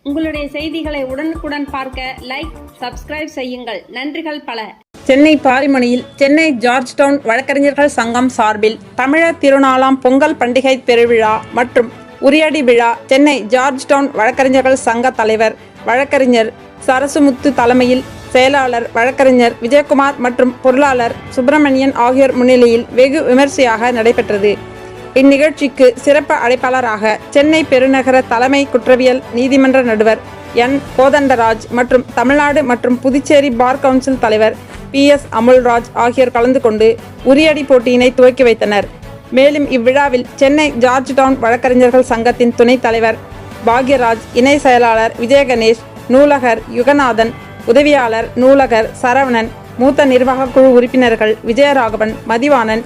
உங்களுடைய செய்திகளை உடனுக்குடன் பார்க்க லைக், சப்ஸ்கிரைப் செய்யுங்கள். நன்றிகள் பல. சென்னை பாரிமுனையில் சென்னை ஜார்ஜ் டவுன் வழக்கறிஞர்கள் சங்கம் சார்பில் தமிழர் திருநாளாம் பொங்கல் பண்டிகை பெருவிழா மற்றும் உரியடி விழா சென்னை ஜார்ஜ் டவுன் வழக்கறிஞர்கள் சங்க தலைவர் வழக்கறிஞர் சரசுமுத்து தலைமையில் செயலாளர் வழக்கறிஞர் விஜயகுமார் மற்றும் பொருளாளர் சுப்பிரமணியன் ஆகியோர் முன்னிலையில் வெகு விமர்சையாக நடைபெற்றது. இந்நிகழ்ச்சிக்கு சிறப்பு அழைப்பாளராக சென்னை பெருநகர தலைமை குற்றவியல் நீதிமன்ற நடுவர் என் கோதண்டராஜ் மற்றும் தமிழ்நாடு மற்றும் புதுச்சேரி பார் கவுன்சில் தலைவர் PS அமுல்ராஜ் ஆகியோர் கலந்து கொண்டு உரியடி போட்டியினை துவக்கி வைத்தனர். மேலும் இவ்விழாவில் சென்னை ஜார்ஜ் டவுன் வழக்கறிஞர்கள் சங்கத்தின் துணைத் தலைவர் பாக்யராஜ், இணை செயலாளர் விஜயகணேஷ், நூலகர் யுகநாதன், உதவியாளர் நூலகர் சரவணன், மூத்த நிர்வாக குழு உறுப்பினர்கள் Vijayaraghavan, Mathivanan,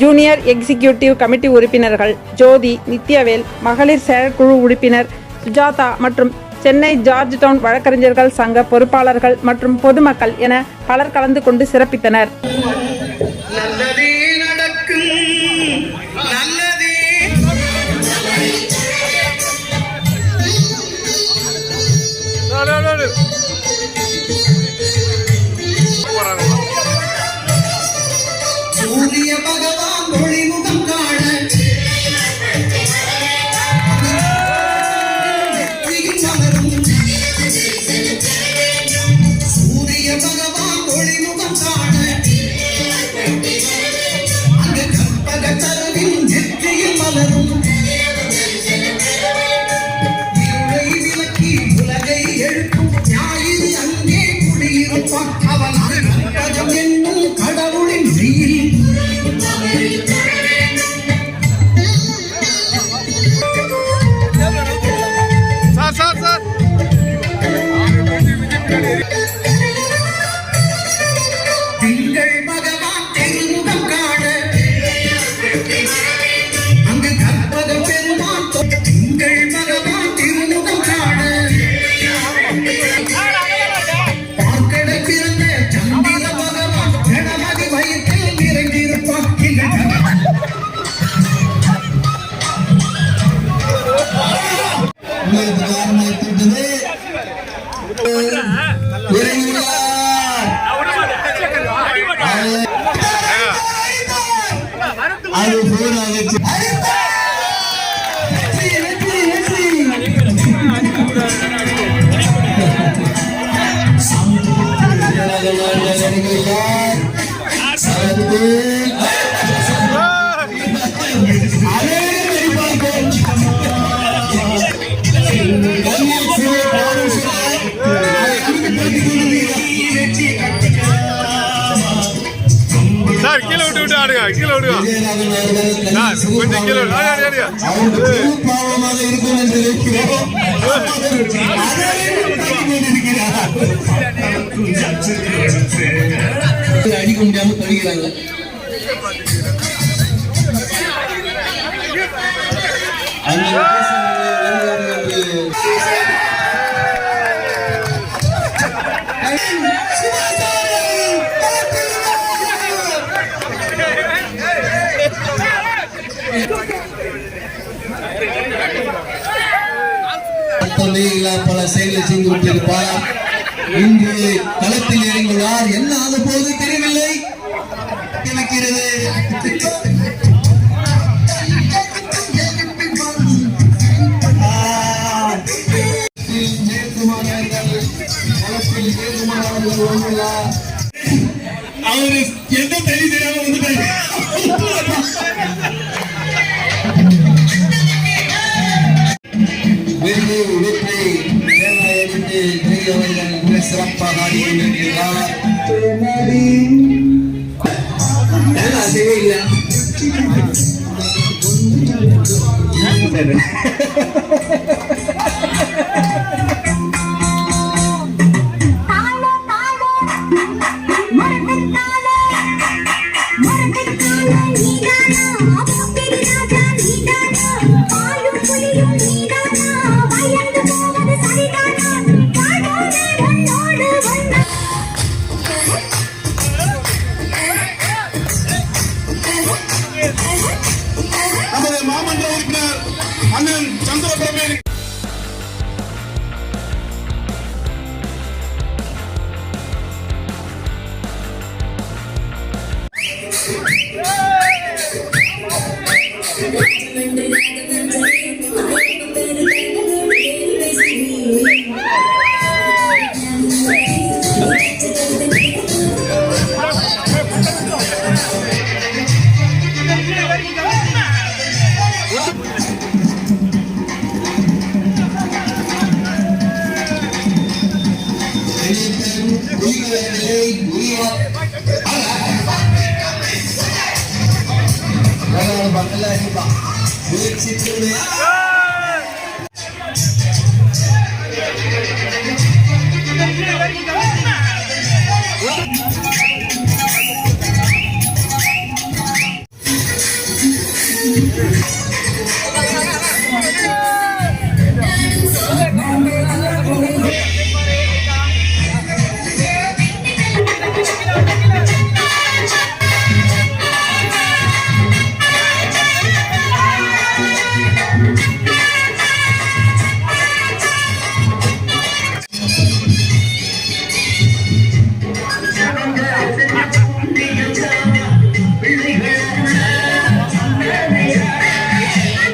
junior executive committee உறுப்பினர்கள் ஜோதி, நித்யவேல், மகளிர் செயற்குழு உறுப்பினர் சுஜாதா மற்றும் சென்னை ஜார்ஜ் டவுன் வழக்கறிஞர்கள் சங்க பொறுப்பாளர்கள் மற்றும் பொதுமக்கள் என பலர் கலந்து கொண்டு சிறப்பித்தனர். அடிக்க முடியாம தடுக்கிறாங்க. பல செயல்களை செய்து கொண்டிருப்பார். இன்று களத்தில் இறங்குவார். என்ன ஆக போது தெரியவில்லை. இருக்கிறது அவரு எந்த தனி தெரியாம வந்துட்டாங்க. சிறப்பாக ஆடிக்கொண்டிருக்கிறார். நமது மாமன்ற உறுப்பினர் அண்ணன் சந்திரபிரமேன் ஜீவனை பக்கல அடிப்பா